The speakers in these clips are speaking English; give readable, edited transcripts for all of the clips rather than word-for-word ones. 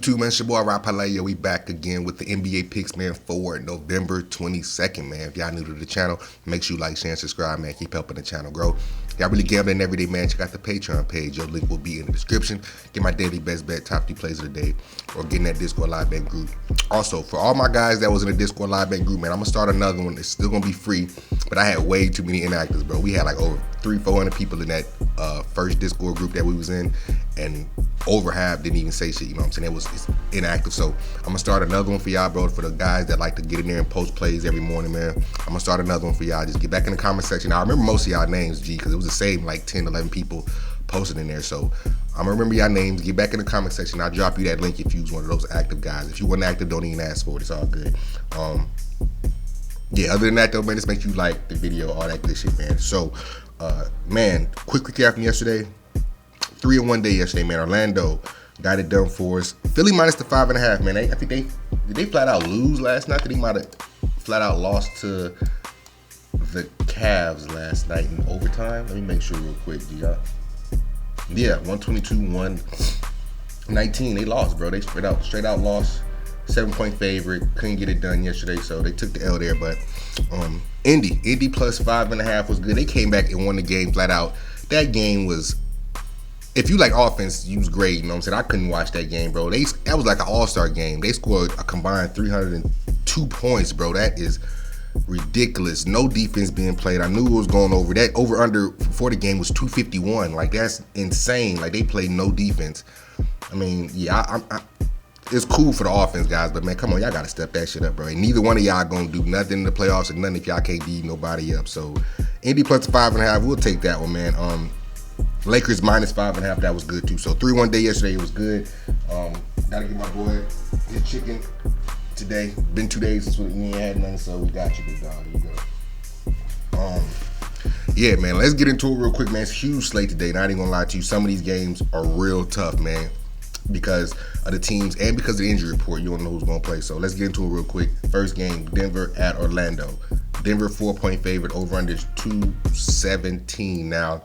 YouTube, man? It's your boy, Wright Parlay. We back again with the NBA picks, man, for November 22nd, man. If y'all new to the channel, make sure you like, share, and subscribe, man. Keep helping the channel grow. Y'all really gambling every day, man. Check out the Patreon page. Your link will be in the description. Get my daily best bet, top 3 plays of the day, or get in that Discord live bet group. Also, for all my guys that was in the Discord live bet group, man, I'm going to start another one. It's still going to be free, but I had way too many inactives, bro. We had like over 300-400 people in that first Discord group that we was in, and over half didn't even say shit, you know what I'm saying? It's inactive. So I'm gonna start another one for y'all, bro, for the guys that like to get in there and post plays every morning, man. I'm gonna start another one for y'all. Just get back in the comment section. Now, I remember most of y'all names, G, because it was the same like 10, 11 people posted in there. So I'm gonna remember y'all names. Get back in the comment section. I'll drop you that link if you was one of those active guys. If you weren't active, don't even ask for it. It's all good. Yeah, other than that though, man, just make sure you like the video, all that good shit, man. So man, quick recap from yesterday. 3-1 day yesterday, man. Orlando got it done for us. Philly minus the 5.5, man. I think they flat out lose last night? They might have flat out lost to the Cavs last night in overtime. Let me make sure real quick, yeah, 122-119. They lost, bro. They straight out lost. 7-point favorite. Couldn't get it done yesterday, so they took the L there. But Indy plus 5.5 was good. They came back and won the game flat out. That game was, if you like offense, you was great, you know what I'm saying? I couldn't watch that game, bro. That was like an all-star game. They scored a combined 302 points, bro. That is ridiculous. No defense being played. I knew it was going over. That over-under for the game was 251. Like, that's insane. Like, they played no defense. I mean, yeah, it's cool for the offense, guys, but, man, come on, y'all got to step that shit up, bro. And neither one of y'all going to do nothing in the playoffs or nothing if y'all can't beat nobody up. So, Indy plus 5.5, we'll take that one, man. Lakers minus 5.5, that was good too. So 3-1 day yesterday, it was good. Gotta get my boy his chicken today. Been 2 days since we ain't had nothing, so we got you, big dog. Here you go. Yeah, man, let's get into it real quick, man. It's a huge slate today. Not even gonna lie to you, some of these games are real tough, man, because of the teams and because of the injury report. You don't know who's gonna play. So let's get into it real quick. First game, Denver at Orlando. Denver 4-point favorite, over under 217. Now,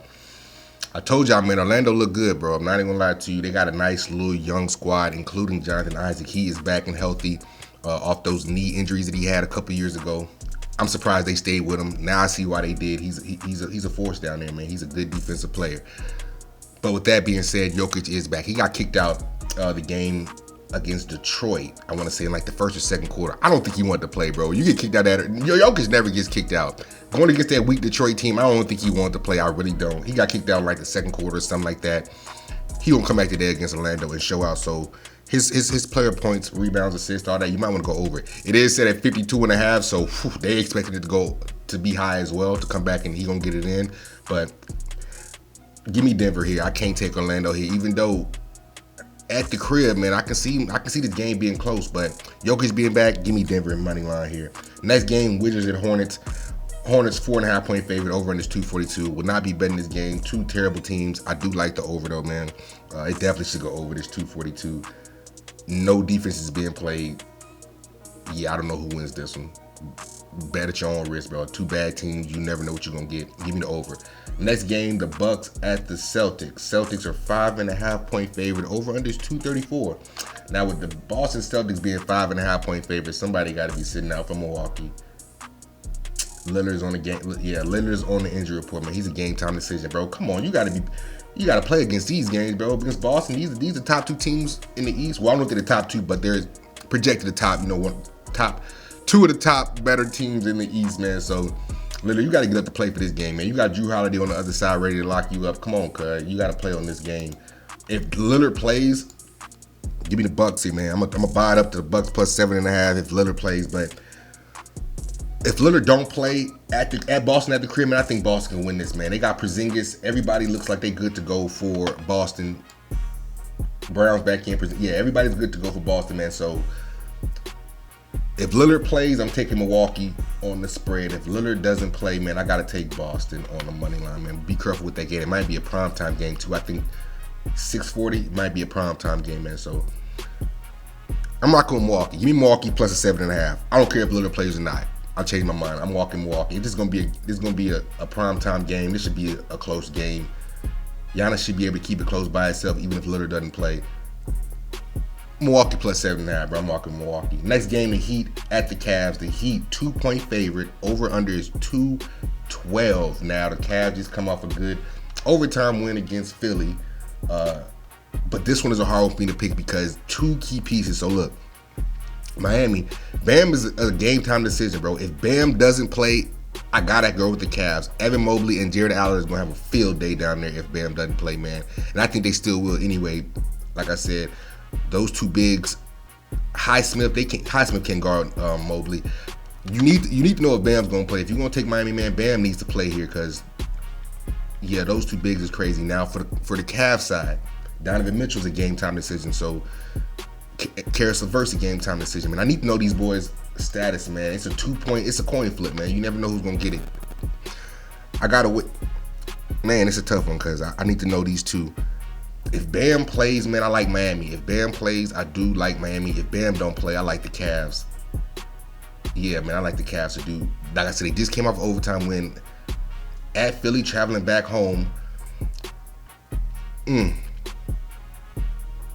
I told y'all, man, Orlando look good, bro. I'm not even gonna lie to you. They got a nice little young squad, including Jonathan Isaac. He is back and healthy off those knee injuries that he had a couple years ago. I'm surprised they stayed with him. Now I see why they did. He's a force down there, man. He's a good defensive player. But with that being said, Jokic is back. He got kicked out the game against Detroit, I want to say in like the first or second quarter. I don't think he wanted to play, bro. You get kicked out at Jokic never gets kicked out. Going against that weak Detroit team, I don't think he wanted to play. I really don't. He got kicked out in like the second quarter or something like that. He won't come back today against Orlando and show out. So his player points, rebounds, assists, all that, you might want to go over it. It is set at 52.5, so they expected it to be high as well, to come back and he gonna get it in. But give me Denver here. I can't take Orlando here, even though at the crib, man, I can see this game being close, but Jokic being back, give me Denver in money line here. Next game, Wizards at Hornets. Hornets 4.5-point favorite, over under 242. Would not be betting this game. Two terrible teams. I do like the over though, man. It definitely should go over this 242. No defense is being played. Yeah, I don't know who wins this one. Bet at your own risk, bro. Two bad teams. You never know what you're gonna get. Give me the over. Next game, the Bucks at the Celtics. Celtics are 5.5-point favorite. Over under is 234. Now with the Boston Celtics being 5.5-point favorite, somebody got to be sitting out for Milwaukee. Lillard's on the game. Yeah, Lillard's on the injury report, man. He's a game time decision, bro. Come on, you gotta play against these games, bro. Against Boston, these are top 2 teams in the East. Well, I don't know if they're the top 2, but they're projected the top, top 2 of the top better teams in the East, man. So Lillard, you gotta get up to play for this game, man. You got Drew Holiday on the other side ready to lock you up. Come on, cuz. You gotta play on this game. If Lillard plays, give me the Bucks here, man. I'm gonna buy it up to the Bucks plus 7.5 if Lillard plays, but if Lillard don't play at Boston at the crib, man, I think Boston can win this, man. They got Porzingis. Everybody looks like they good to go for Boston. Browns back in. Yeah, everybody's good to go for Boston, man. So if Lillard plays, I'm taking Milwaukee on the spread. If Lillard doesn't play, man, I got to take Boston on the money line, man. Be careful with that game. It might be a primetime game, too. I think 6:40 might be a primetime game, man. So I'm rocking with Milwaukee. Give me Milwaukee plus a 7.5. I don't care if Lillard plays or not. I'll change my mind. I'm walking Milwaukee. This is gonna be a primetime game. This should be a close game. Giannis should be able to keep it close by itself, even if Lillard doesn't play. Milwaukee plus 7.5, bro. I'm walking Milwaukee. Next game, the Heat at the Cavs. The Heat 2-point favorite. Over under is 212. Now the Cavs just come off a good overtime win against Philly. But this one is a hard one for me to pick because two key pieces. So look, Miami, Bam is a game time decision, bro. If Bam doesn't play, I gotta go with the Cavs. Evan Mobley and Jared Allen is gonna have a field day down there if Bam doesn't play, man. And I think they still will anyway. Like I said, those two bigs, Highsmith can guard Mobley. You need to know if Bam's gonna play. If you're gonna take Miami, man, Bam needs to play here because yeah, those two bigs is crazy. Now for the Cavs side, Donovan Mitchell's a game time decision, so Karis LeVert's a game time decision, man. I need to know these boys' status, man. It's a 2-point, it's a coin flip, man. You never know who's gonna get it. Man, it's a tough one because I need to know these two. If Bam plays, man, I like Miami. If Bam plays, I do like Miami. If Bam don't play, I like the Cavs. Yeah, man, I like the Cavs to do. Like I said, they just came off an overtime win at Philly, traveling back home.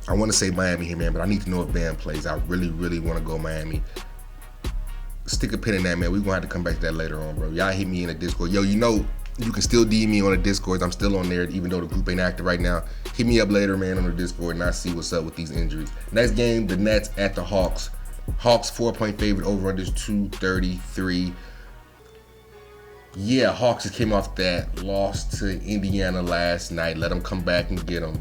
I want to say Miami here, man, but I need to know if Bam plays. I really, really want to go Miami. Stick a pin in that, man. We're going to have to come back to that later on, bro. Y'all hit me in the Discord. Yo, you know, you can still DM me on the Discord. I'm still on there, even though the group ain't active right now. Hit me up later, man, on the Discord, and I'll see what's up with these injuries. Next game, the Nets at the Hawks. Hawks 4-point favorite, over under 233. Yeah, Hawks just came off that loss to Indiana last night. Let them come back and get them.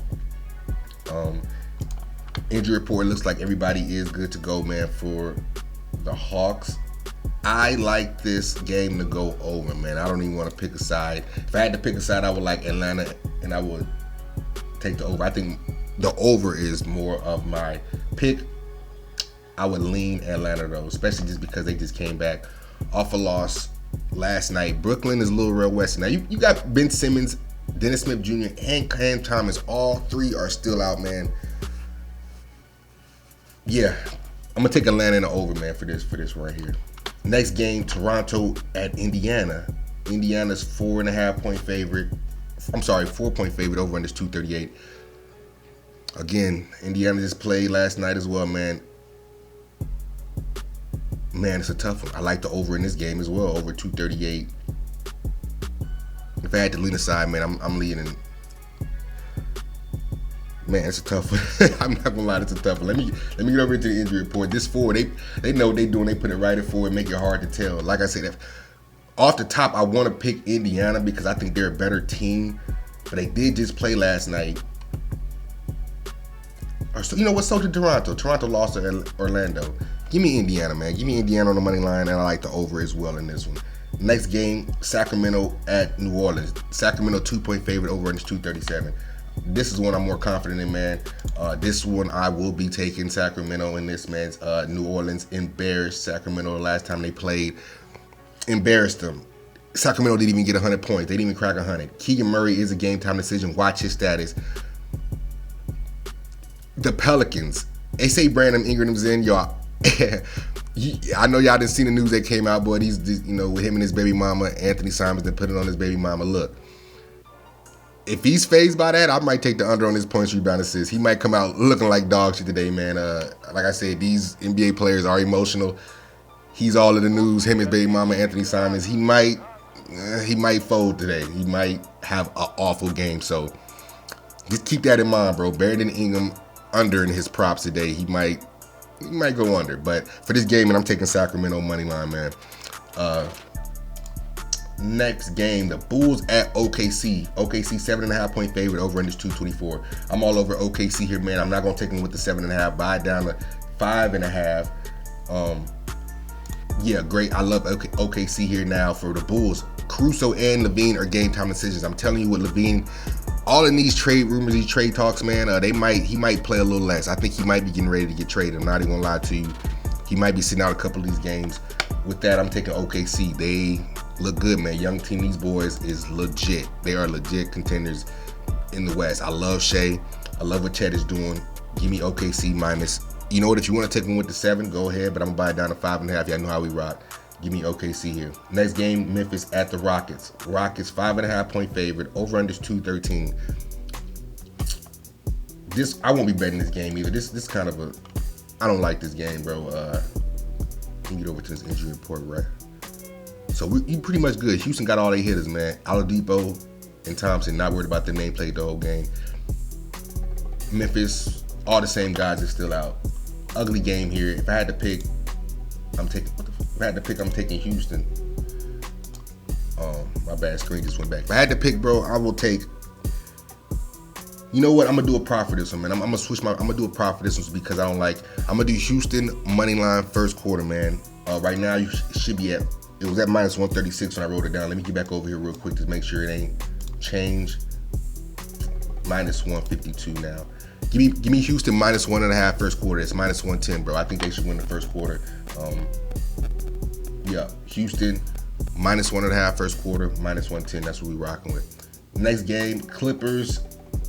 Injury report looks like everybody is good to go, man, for the Hawks. I like this game to go over, man. I don't even want to pick a side. If I had to pick a side, I would like Atlanta, and I would take the over. I think the over is more of my pick. I would lean Atlanta, though, especially just because they just came back off a loss last night. Brooklyn is a little real west. Now, you got Ben Simmons, Dennis Smith Jr., and Cam Thomas. All three are still out, man. Yeah, I'm going to take Atlanta in the over, man, for this right here. Next game, Toronto at Indiana. Indiana's 4.5-point favorite. I'm sorry, 4-point favorite, over under 238. Again, Indiana just played last night as well, man. Man, it's a tough one. I like the over in this game as well, over 238. If I had to lean aside, man, I'm leaning. Man, it's a tough one. I'm not gonna lie, it's a tough one. Let me get over into the injury report. This forward, they know what they're doing. They put it right in forward, make it hard to tell. Like I said, off the top, I want to pick Indiana because I think they're a better team. But they did just play last night. You know what? So did Toronto. Toronto lost to Orlando. Give me Indiana, man. Give me Indiana on the money line, and I like the over as well in this one. Next game, Sacramento at New Orleans. Sacramento 2-point favorite, over under 237. This is one I'm more confident in, man. This one I will be taking Sacramento in this, man. New Orleans embarrassed Sacramento the last time they played. Embarrassed them. Sacramento didn't even get 100 points. They didn't even crack 100. Keegan Murray is a game time decision. Watch his status. The Pelicans. They say Brandon Ingram's in, y'all. I know y'all didn't see the news that came out, boy. He's, you know, with him and his baby mama, Anthony Simons, they put it on his baby mama. Look, if he's fazed by that, I might take the under on his points, rebound, assists. He might come out looking like dog shit today, man. Like I said, these NBA players are emotional. He's all in the news. Him, his baby mama, Anthony Simons. He might fold today. He might have an awful game. So just keep that in mind, bro. Brandon Ingram under in his props today. He might go under. But for this game, and I'm taking Sacramento money line, man. Next game, the Bulls at OKC. OKC 7.5-point favorite, over under 224. I'm all over OKC here, man. I'm not gonna take them with the 7.5. Buy it down to 5.5. Yeah, great. I love OKC here now for the Bulls. Caruso and Levine are game time decisions. I'm telling you what, Levine, all in these trade rumors, these trade talks, man, he might play a little less. I think he might be getting ready to get traded. I'm not even gonna lie to you. He might be sitting out a couple of these games. With that, I'm taking OKC. They look good, man. Young team, these boys is legit. They are legit contenders in the West. I love Shea. I love what Chet is doing. Give me OKC minus. You know what? If you want to take them with the 7, go ahead. But I'm gonna buy it down to 5.5. Y'all know how we rock. Give me OKC here. Next game, Memphis at the Rockets. Rockets 5.5-point favorite. Over under 213. I won't be betting this game either. This kind of a I don't like this game, bro. Let me get over to this injury report, right? So you pretty much good. Houston got all their hitters, man. Oladipo and Thompson, not worried about their name, played the whole game. Memphis, all the same guys are still out. Ugly game here. If I had to pick, I'm taking Houston. My bad, screen just went back. If I had to pick, bro, I will take. You know what? I'm gonna do a prop for this one, man. I'm gonna switch I'm gonna do a prop for this one because I don't like. I'm gonna do Houston money line first quarter, man. Right now you should be at. It was at minus 136 when I wrote it down. Let me get back over here real quick to make sure it ain't changed. Minus 152 now. Give me Houston minus 1.5 first quarter. It's minus 110, bro. I think they should win the first quarter. Yeah, Houston minus 1.5 first quarter, minus 110. That's what we rocking with. Next game, Clippers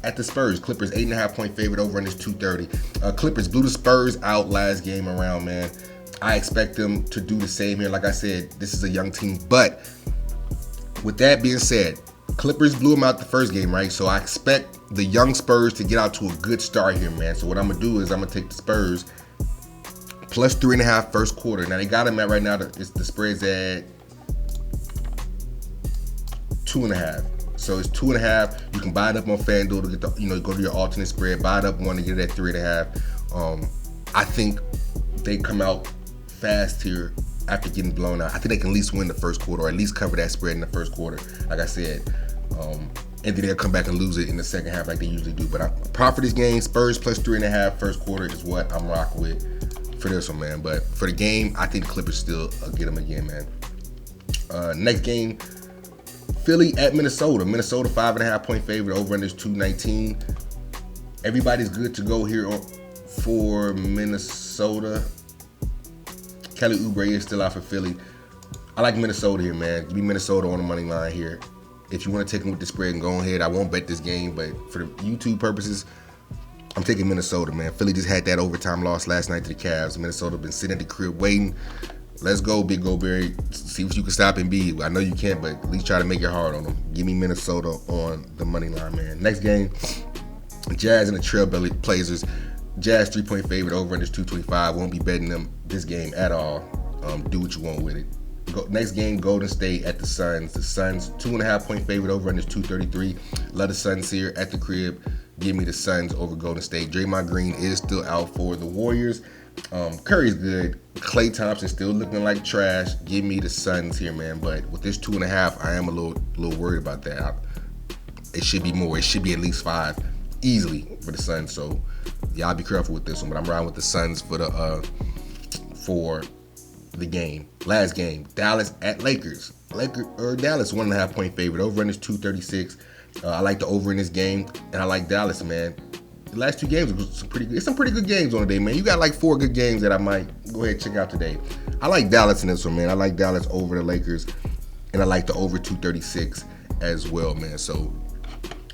at the Spurs. Clippers 8.5 point favorite, over under 230. Clippers blew the Spurs out last game around, man. I expect them to do the same here. Like I said, this is a young team. But with that being said, Clippers blew them out the first game, right? So I expect the young Spurs to get out to a good start here, man. So what I'm going to do is I'm going to take the Spurs plus 3.5 first quarter. Now they got them at right now, the spread's at 2.5. So it's 2.5. You can buy it up on FanDuel to get the, go to your alternate spread, buy it up one to get it at 3.5. I think they come out fast here after getting blown out. I think they can at least win the first quarter, or at least cover that spread in the first quarter, like I said. And then they'll come back and lose it in the second half like they usually do. But prop for this game, Spurs plus 3.5 first quarter is what I'm rocking with for this one, man. But for the game, I think the Clippers still get them again, man. Next game, Philly at Minnesota. Minnesota 5.5 point favorite, over under 219. Everybody's good to go here for Minnesota. Kelly Oubre is still out for Philly. I like Minnesota here, man. Give me Minnesota on the money line here. If you want to take them with the spread, and go ahead. I won't bet this game, but for the YouTube purposes, I'm taking Minnesota, man. Philly just had that overtime loss last night to the Cavs. Minnesota been sitting at the crib waiting. Let's go, Big Goberry. See what you can stop and be. I know you can't, but at least try to make it hard on them. Give me Minnesota on the money line, man. Next game, Jazz and the Trailblazers. Jazz 3-point favorite, over under 225. Won't be betting them this game at all. Do what you want with it. Next game, Golden State at the Suns. The Suns 2.5 point favorite, over under 233. Love the Suns here at the crib. Give me the Suns over Golden State. Draymond Green is still out for the Warriors. Curry's good. Klay Thompson still looking like trash. Give me the Suns here, man. But with this 2.5, I am a little worried about that. It should be more. It should be at least 5 easily for the Suns. So y'all be careful with this one. But I'm riding with the Suns for the game. Last game, Dallas at Lakers. Dallas 1.5 point favorite, over under 236. I like the over in this game, and I like Dallas, man. The last 2 games was some pretty good. It's some pretty good games on the day, man. You got like 4 good games that I might go ahead and check out today. I like Dallas in this one, man. I like Dallas over the Lakers, and I like the over 236 as well, man. So,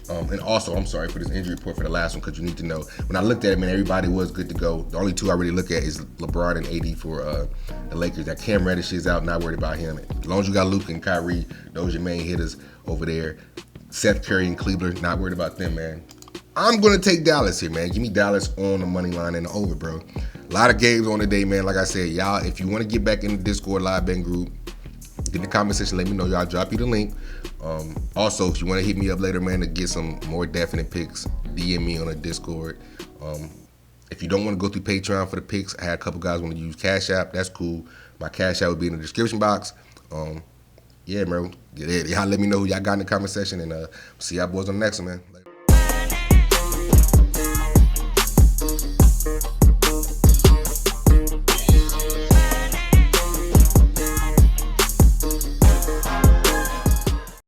and also, I'm sorry for this injury report for the last one, because you need to know. When I looked at it, man, everybody was good to go. The only 2 I really look at is LeBron and AD for the Lakers. That Cam Reddish is out, not worried about him. As long as you got Luke and Kyrie, those are your main hitters over there. Seth Curry and Cleveland, not worried about them, man. I'm going to take Dallas here, man. Give me Dallas on the money line and the over, bro. A lot of games on the day, man. Like I said, y'all, if you want to get back in the Discord live betting group, get in the comment section, let me know. Y'all drop you the link. Also, if you want to hit me up later, man, to get some more definite picks, DM me on the Discord. If you don't want to go through Patreon for the picks, I had a couple guys want to use Cash App. That's cool. My Cash App will be in the description box. Yeah, bro. Y'all let me know who y'all got in the comment section, and see y'all boys on the next one, man. Later.